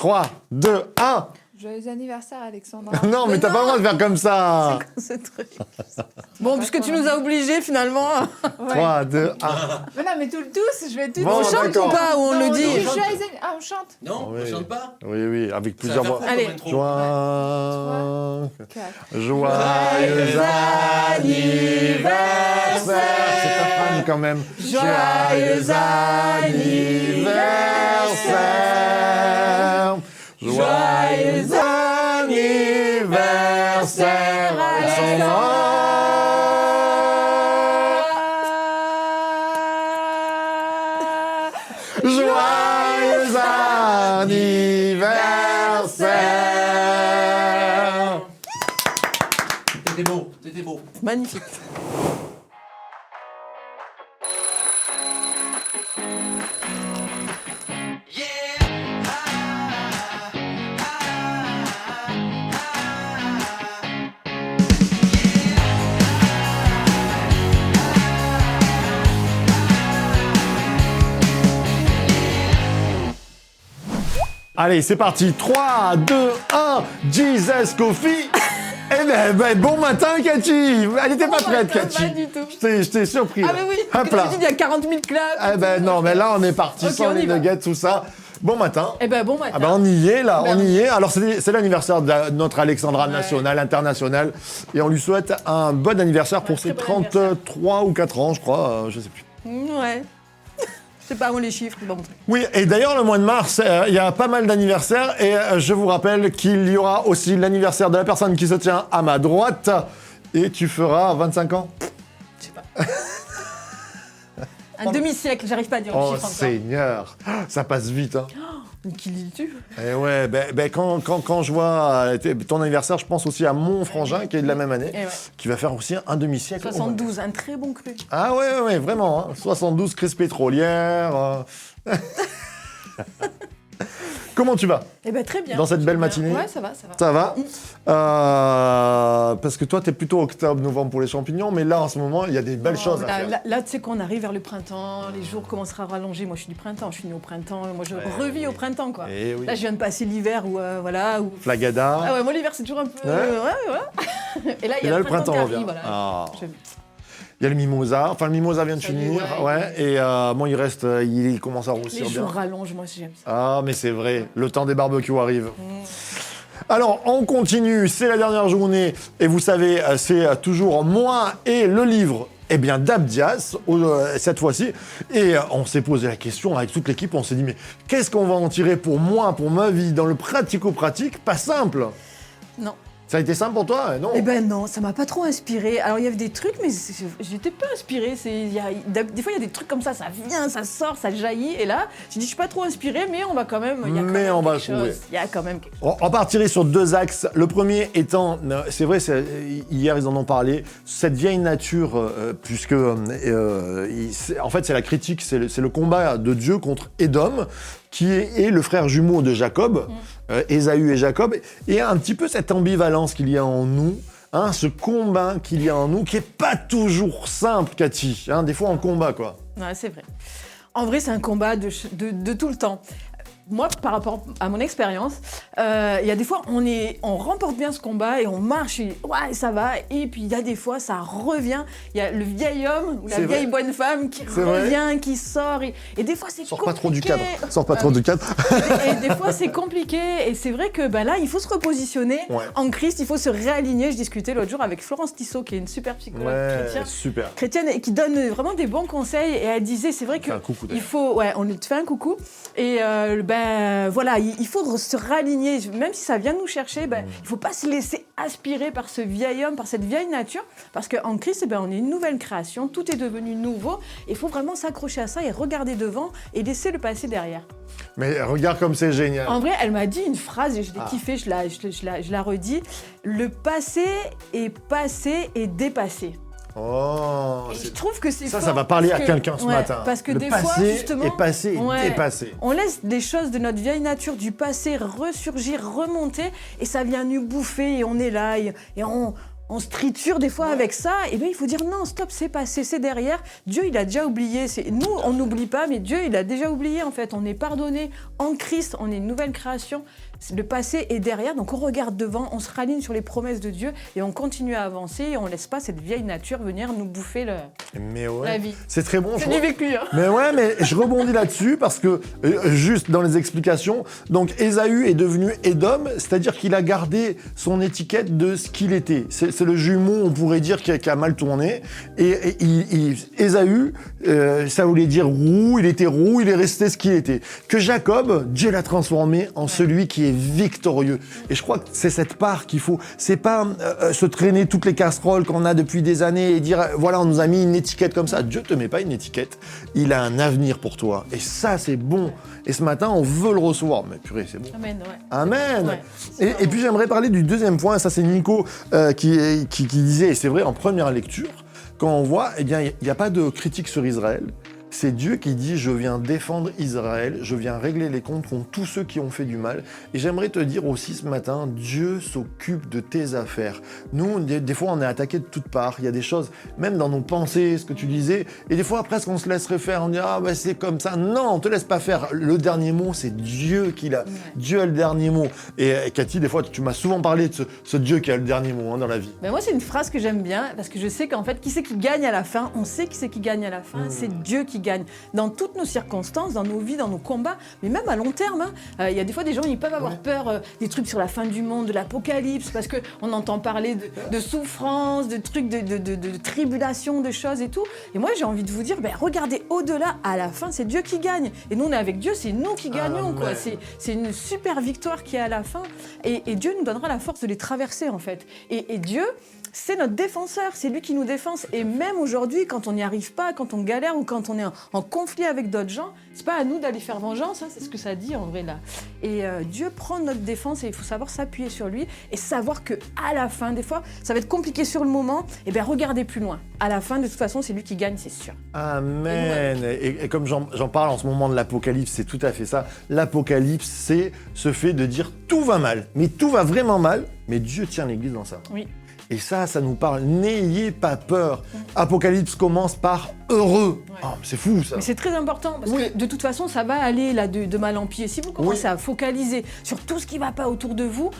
3, 2, 1. Joyeux anniversaire, Alexandra. Non, mais t'as pas le droit de faire comme ça. C'est quoi ce truc? Bon, puisque tu nous as obligés finalement. Ouais. 3, 2, 1. Mais non, mais tous, je vais tout Bon, On chante d'accord. ou pas? Ou on Non, le dit? joyeux chante. anniversaire. Ah, on chante. Non, Oui. on chante pas. Oui, avec Ça plusieurs va faire voix. quoi Allez. comme intro? Joyeux 4. Joyeux anniversaire. C'est ta femme quand même. Joyeux anniversaire. Joyeux anniversaire, Alexandra. Joyeux anniversaire. C'était beau. Magnifique. Allez, c'est parti. 3, 2, 1. Jesus Coffee. Eh ben, bon matin, Cathy. Elle était pas prête, Cathy. Pas du tout. Je t'ai surpris. Ah, là. mais oui, Hop que là. tu dis, il y a 40 000 claps. Eh ben non, mais là, on est parti Ok, sans on y les va. nuggets, tout ça. Bon matin. Eh ben, bon matin. Ah ben on y est là, Ben, on y est. Alors c'est l'anniversaire de notre Alexandra Ouais. nationale, internationale. Et on lui souhaite un bon anniversaire pour Ouais, ses très bon anniversaire. 33 ou 4 ans, je crois, je sais plus. Ouais. Je sais pas, moi, les chiffres, bon. Oui, et d'ailleurs, le mois de mars, il y a pas mal d'anniversaires. Et je vous rappelle qu'il y aura aussi l'anniversaire de la personne qui se tient à ma droite. Et tu feras 25 ans. Je sais pas. Un demi-siècle, j'arrive pas à dire le Oh chiffre encore. Seigneur, ça passe vite, hein. Qui dis-tu? Et ouais, quand je vois ton anniversaire, je pense aussi à mon frangin qui est de la même année, Eh ouais. qui va faire aussi un demi-siècle. 72, un très bon cru. Ah ouais, vraiment. Hein. 72 crises pétrolières. Comment tu vas Eh ben, très bien. dans cette belle Bien. matinée? Ouais, ça va, ça va. Ça va parce que toi, t'es plutôt octobre-novembre pour les champignons, mais là, en ce moment, il y a des belles choses à faire. Là, tu sais qu'on arrive vers le printemps, les jours commencent à rallonger. Moi, je suis du printemps, je suis née au printemps. Moi, je revis au printemps, quoi. Eh oui. Là, je viens de passer l'hiver où, voilà. Où... Flagada. Ah ouais, moi, l'hiver, c'est toujours un peu... Ouais. ouais. Et là, il y a le printemps qui revient. arrive, voilà. Ah. J'aime. Il y a le mimosa. Enfin, le mimosa vient de Ça y est, finir. ouais. Et bon, il reste... il commence à roussir Les bien. jours rallongent, moi, j'aime ça. Ah, mais c'est vrai, le temps des barbecues arrive. Alors, on continue, c'est la dernière journée, et vous savez, c'est toujours moi et le livre, eh bien, d'Abdias, cette fois-ci. Et on s'est posé la question avec toute l'équipe, on s'est dit, mais qu'est-ce qu'on va en tirer pour moi, pour ma vie, dans le pratico-pratique? Pas simple. Non. Ça a été simple pour toi? Non. Eh ben non, ça m'a pas trop inspiré. Alors il y avait des trucs, mais j'étais pas inspirée. Des fois il y a des trucs comme ça vient, ça sort, ça jaillit. Et là, j'ai dit je suis pas trop inspirée, mais on va quand même. Il y a quand Mais même on va quelque chose. trouver. Il y a quand même quelque chose. On partirait sur deux axes. Le premier étant, c'est vrai, hier ils en ont parlé, cette vieille nature, puisque en fait c'est la critique, c'est le combat de Dieu contre Édom, qui est le frère jumeau de Jacob, Ésaü et Jacob, et un petit peu cette ambivalence qu'il y a en nous. Hein, ce combat qu'il y a en nous, qui est pas toujours simple, Cathy. Hein, des fois en combat, quoi. Ouais, c'est vrai. En vrai, c'est un combat de tout le temps. Moi, par rapport à mon expérience, il y a des fois, on remporte bien ce combat et on marche, et ouais, ça va. Et puis, il y a des fois, ça revient. Il y a le vieil homme ou la C'est vieille vrai. bonne femme qui C'est vrai. revient, qui sort. Et des fois, c'est Sors compliqué. pas trop du cadre. Sors pas trop du cadre. Et des fois, c'est compliqué. Et c'est vrai que là, il faut se repositionner Ouais. en Christ. Il faut se réaligner. Je discutais l'autre jour avec Florence Tissot, qui est une super psychologue Super. chrétienne et qui donne vraiment des bons conseils. Et elle disait, c'est vrai Fais que un coucou, il d'ailleurs. faut, ouais, on te fait un coucou. Et voilà, il faut se réaligner. Même si ça vient nous chercher, il faut pas se laisser aspirer par ce vieil homme, par cette vieille nature, parce qu'en Christ, on est une nouvelle création. Tout est devenu nouveau. Il faut vraiment s'accrocher à ça et regarder devant et laisser le passé derrière. Mais regarde comme c'est génial. En vrai, elle m'a dit une phrase et je l'ai kiffée, je la redis. Le passé est passé et dépassé. Oh, Et je trouve que c'est ça fort va parler parce à que- quelqu'un ce ouais, matin. Parce que le des passé fois, justement, est passé et dépassé. on laisse des choses de notre vieille nature, du passé, ressurgir, remonter, et ça vient nous bouffer, et on est là, et on on se triture des fois avec ça, et bien il faut dire non, stop, c'est passé, c'est derrière. Dieu, il a déjà oublié. Nous, on n'oublie pas, mais Dieu, il a déjà oublié en fait. On est pardonné en Christ, on est une nouvelle création. Le passé est derrière, donc on regarde devant, on se raligne sur les promesses de Dieu et on continue à avancer et on laisse pas cette vieille nature venir nous bouffer Mais ouais, la vie. c'est très bon. C'est du vécu. Hein. Mais ouais, mais je rebondis là-dessus parce que, juste dans les explications, donc Ésaü est devenu Édom, c'est-à-dire qu'il a gardé son étiquette de ce qu'il était. C'est le jumeau, on pourrait dire, qui a mal tourné. Et Ésaü, ça voulait dire roux, il était roux, il est resté ce qu'il était. Que Jacob, Dieu l'a transformé en celui qui est victorieux. Et je crois que c'est cette part qu'il faut. C'est pas se traîner toutes les casseroles qu'on a depuis des années et dire, voilà, on nous a mis une étiquette comme ça. Dieu te met pas une étiquette. Il a un avenir pour toi. Et ça, c'est bon. Et ce matin, on veut le recevoir. Mais purée, c'est bon. Amen, ouais. Amen. Ouais, et puis j'aimerais parler du deuxième point. Ça, c'est Nico qui disait, et c'est vrai, en première lecture, quand on voit, eh bien, il n'y a pas de critique sur Israël. C'est Dieu qui dit « Je viens défendre Israël, je viens régler les comptes contre tous ceux qui ont fait du mal. » Et j'aimerais te dire aussi ce matin, Dieu s'occupe de tes affaires. Nous, des fois, on est attaqué de toutes parts. Il y a des choses, même dans nos pensées, ce que tu disais, et des fois, presque, on se laisserait faire. On dit « Ah, ben, c'est comme ça. » Non, on te laisse pas faire. Le dernier mot, c'est Dieu qui l'a. Dieu a le dernier mot. Et Cathy, des fois, tu m'as souvent parlé de ce Dieu qui a le dernier mot dans la vie. Ben moi, c'est une phrase que j'aime bien, parce que je sais qu'en fait, qui c'est qui gagne à la fin? On sait qui c'est qui gagne à la fin. C'est Dieu qui gagne dans toutes nos circonstances, dans nos vies, dans nos combats, mais même à long terme. Il y a des fois des gens, ils peuvent avoir peur des trucs sur la fin du monde, de l'apocalypse, parce qu'on entend parler de souffrance, de trucs, de tribulation, de choses et tout. Et moi, j'ai envie de vous dire, regardez au-delà, à la fin, c'est Dieu qui gagne. Et nous, on est avec Dieu, c'est nous qui gagnons. Quoi. C'est une super victoire qui est à la fin. Et Dieu nous donnera la force de les traverser, en fait. Et Dieu, c'est notre défenseur, c'est lui qui nous défend. Et même aujourd'hui, quand on n'y arrive pas, quand on galère ou quand on est en conflit avec d'autres gens, c'est pas à nous d'aller faire vengeance, c'est ce que ça dit en vrai là. Et Dieu prend notre défense et il faut savoir s'appuyer sur lui et savoir que à la fin, des fois, ça va être compliqué sur le moment, et regardez plus loin. À la fin, de toute façon, c'est lui qui gagne, c'est sûr. Amen. Et comme j'en parle en ce moment de l'Apocalypse, c'est tout à fait ça. L'Apocalypse, c'est ce fait de dire tout va mal, mais tout va vraiment mal, mais Dieu tient l'Église dans sa main. Oui. Et ça nous parle. N'ayez pas peur. Apocalypse commence par heureux. Ouais. Oh, c'est fou ça. Mais c'est très important parce que de toute façon, ça va aller là de mal en pis. Et si vous commencez à focaliser sur tout ce qui ne va pas autour de vous,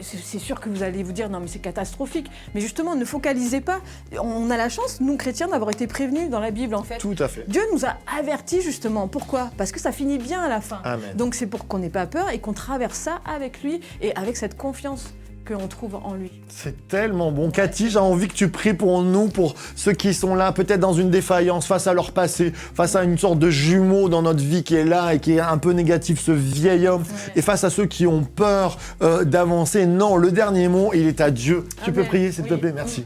c'est sûr que vous allez vous dire non mais c'est catastrophique. Mais justement, ne focalisez pas. On a la chance, nous chrétiens, d'avoir été prévenus dans la Bible en fait. Tout à fait. Dieu nous a avertis justement. Pourquoi ? Parce que ça finit bien à la fin. Amen. Donc c'est pour qu'on n'ait pas peur et qu'on traverse ça avec lui et avec cette confiance qu'on trouve en lui. C'est tellement bon. Cathy, j'ai envie que tu pries pour nous, pour ceux qui sont là, peut-être dans une défaillance, face à leur passé, face à une sorte de jumeau dans notre vie qui est là et qui est un peu négatif, ce vieil homme, et face à ceux qui ont peur d'avancer. Non, le dernier mot, il est à Dieu. Tu peux prier, s'il te plaît? Merci.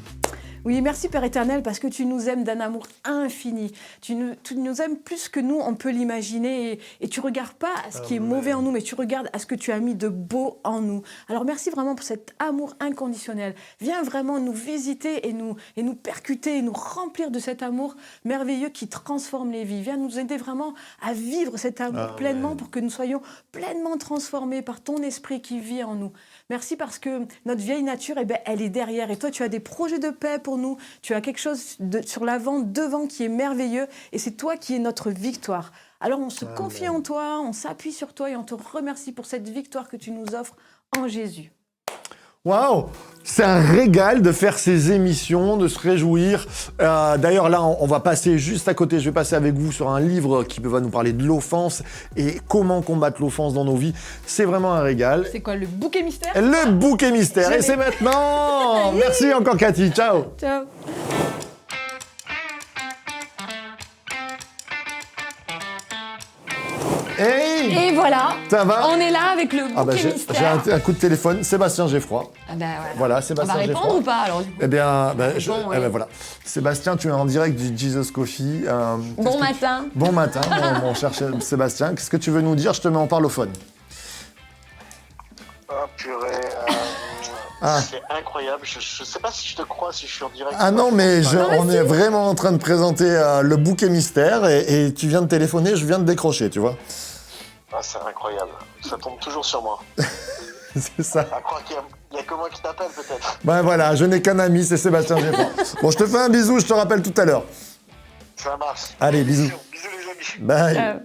Oui, merci Père éternel, parce que tu nous aimes d'un amour infini. Tu nous aimes plus que nous, on peut l'imaginer. Et tu ne regardes pas à ce qui est mauvais en nous, mais tu regardes à ce que tu as mis de beau en nous. Alors merci vraiment pour cet amour inconditionnel. Viens vraiment nous visiter et nous percuter et nous remplir de cet amour merveilleux qui transforme les vies. Viens nous aider vraiment à vivre cet amour pleinement pour que nous soyons pleinement transformés par ton esprit qui vit en nous. Merci parce que notre vieille nature, elle est derrière. Et toi, tu as des projets de paix pour nous. Tu as quelque chose sur l'avant, devant qui est merveilleux. Et c'est toi qui es notre victoire. Alors on se confie en toi, on s'appuie sur toi et on te remercie pour cette victoire que tu nous offres en Jésus. Waouh! C'est un régal de faire ces émissions, de se réjouir. D'ailleurs, là, on va passer juste à côté. Je vais passer avec vous sur un livre qui va nous parler de l'offense et comment combattre l'offense dans nos vies. C'est vraiment un régal. C'est quoi, le bouquet mystère? Le bouquet mystère. Et c'est maintenant! Merci encore, Cathy. Ciao! Ciao! Hey! Et voilà, Ça va? on est là avec le bouquet J'ai mystère. un coup de téléphone. Sébastien Geffroy. Voilà, On Sébastien va répondre Geffroy. ou pas alors du coup? Eh bien, oui. voilà. Sébastien, tu es en direct du Jesus Coffee. Bon matin. Bon matin, mon cher Sébastien. Qu'est-ce que tu veux nous dire? Je te mets en parlophone. Ah purée, c'est incroyable. Je sais pas si je te crois, si je suis en direct. Ah non, mais on est vraiment en train de présenter le bouquet mystère et tu viens de téléphoner, je viens de décrocher, tu vois. Ah, c'est incroyable. Ça tombe toujours sur moi. C'est ça. À croire qu'il y a que moi qui t'appelle, peut-être. Ben voilà, je n'ai qu'un ami, c'est Sébastien Géfort. Bon, je te fais un bisou, je te rappelle tout à l'heure. Ça marche. Allez, bisous. Bisous, les amis. Bye.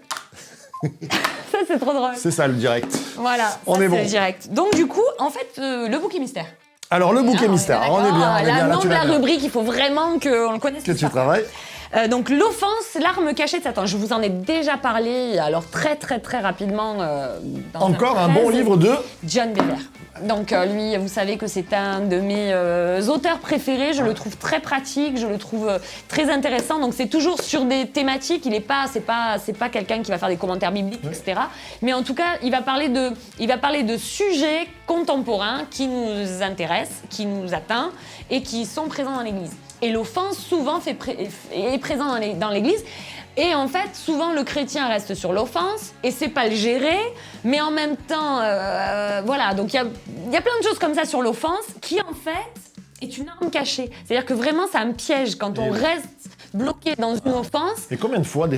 Ça, c'est trop drôle. C'est ça le direct. Voilà, On ça, est bon. le direct. Donc, du coup, en fait, le bouquet mystère. Alors, le bouquet mystère, on est bien. La Là, nom tu de la l'as bien. rubrique, il faut vraiment qu'on le connaisse. Que tout tu ça. travailles. Donc l'offense, l'arme cachée de Satan. Je vous en ai déjà parlé, alors très rapidement. Dans Encore un bon 13, livre de... John Bevere. Donc lui, vous savez que c'est un de mes auteurs préférés. Je le trouve très pratique, je le trouve très intéressant. Donc c'est toujours sur des thématiques. C'est pas quelqu'un qui va faire des commentaires bibliques, etc. Mais en tout cas, il va parler de sujets contemporains qui nous intéressent, qui nous atteignent et qui sont présents dans l'Église. Et l'offense, souvent, est présente dans l'Église. Et en fait, souvent, le chrétien reste sur l'offense et sait pas le gérer. Mais en même temps, voilà. Donc, il y a plein de choses comme ça sur l'offense qui, en fait, est une arme cachée. C'est-à-dire que vraiment, c'est un piège quand on reste bloqué dans une offense. Et combien de fois,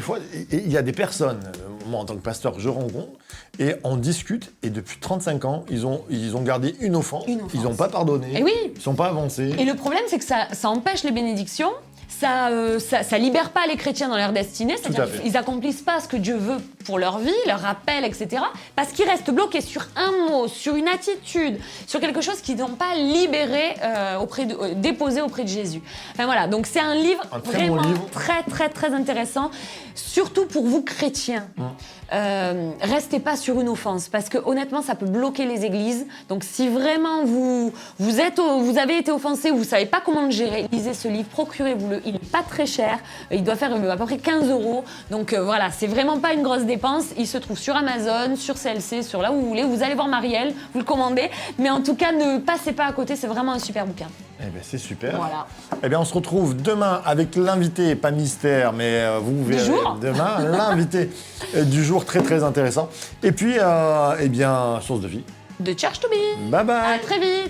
il y a des personnes, moi en tant que pasteur, je rencontre, et on discute, et depuis 35 ans, ils ont gardé une offense. Ils n'ont pas pardonné, Et oui. ils ne sont pas avancés. Et le problème, c'est que ça empêche les bénédictions. Ça libère pas les chrétiens dans leur destinée, c'est-à-dire qu'ils accomplissent pas ce que Dieu veut pour leur vie, leur appel, etc. Parce qu'ils restent bloqués sur un mot, sur une attitude, sur quelque chose qu'ils n'ont pas libéré, déposé auprès de Jésus. Enfin voilà, donc c'est un livre vraiment très intéressant, surtout pour vous chrétiens. Restez pas sur une offense, parce que honnêtement, ça peut bloquer les églises. Donc si vraiment vous avez été offensé, vous savez pas comment le gérer, lisez ce livre, procurez-vous-le. Il n'est pas très cher, il doit faire à peu près 15 €. Donc voilà, c'est vraiment pas une grosse dépense. Il se trouve sur Amazon, sur CLC, sur là où vous voulez. Vous allez voir Marielle, vous le commandez. Mais en tout cas, ne passez pas à côté, c'est vraiment un super bouquin. Eh bien, c'est super. Voilà. Eh bien, on se retrouve demain avec l'invité, pas mystère, mais vous verrez demain, l'invité du jour, très intéressant. Et puis, eh bien, source de vie. De Church to Be. Bye bye. À très vite.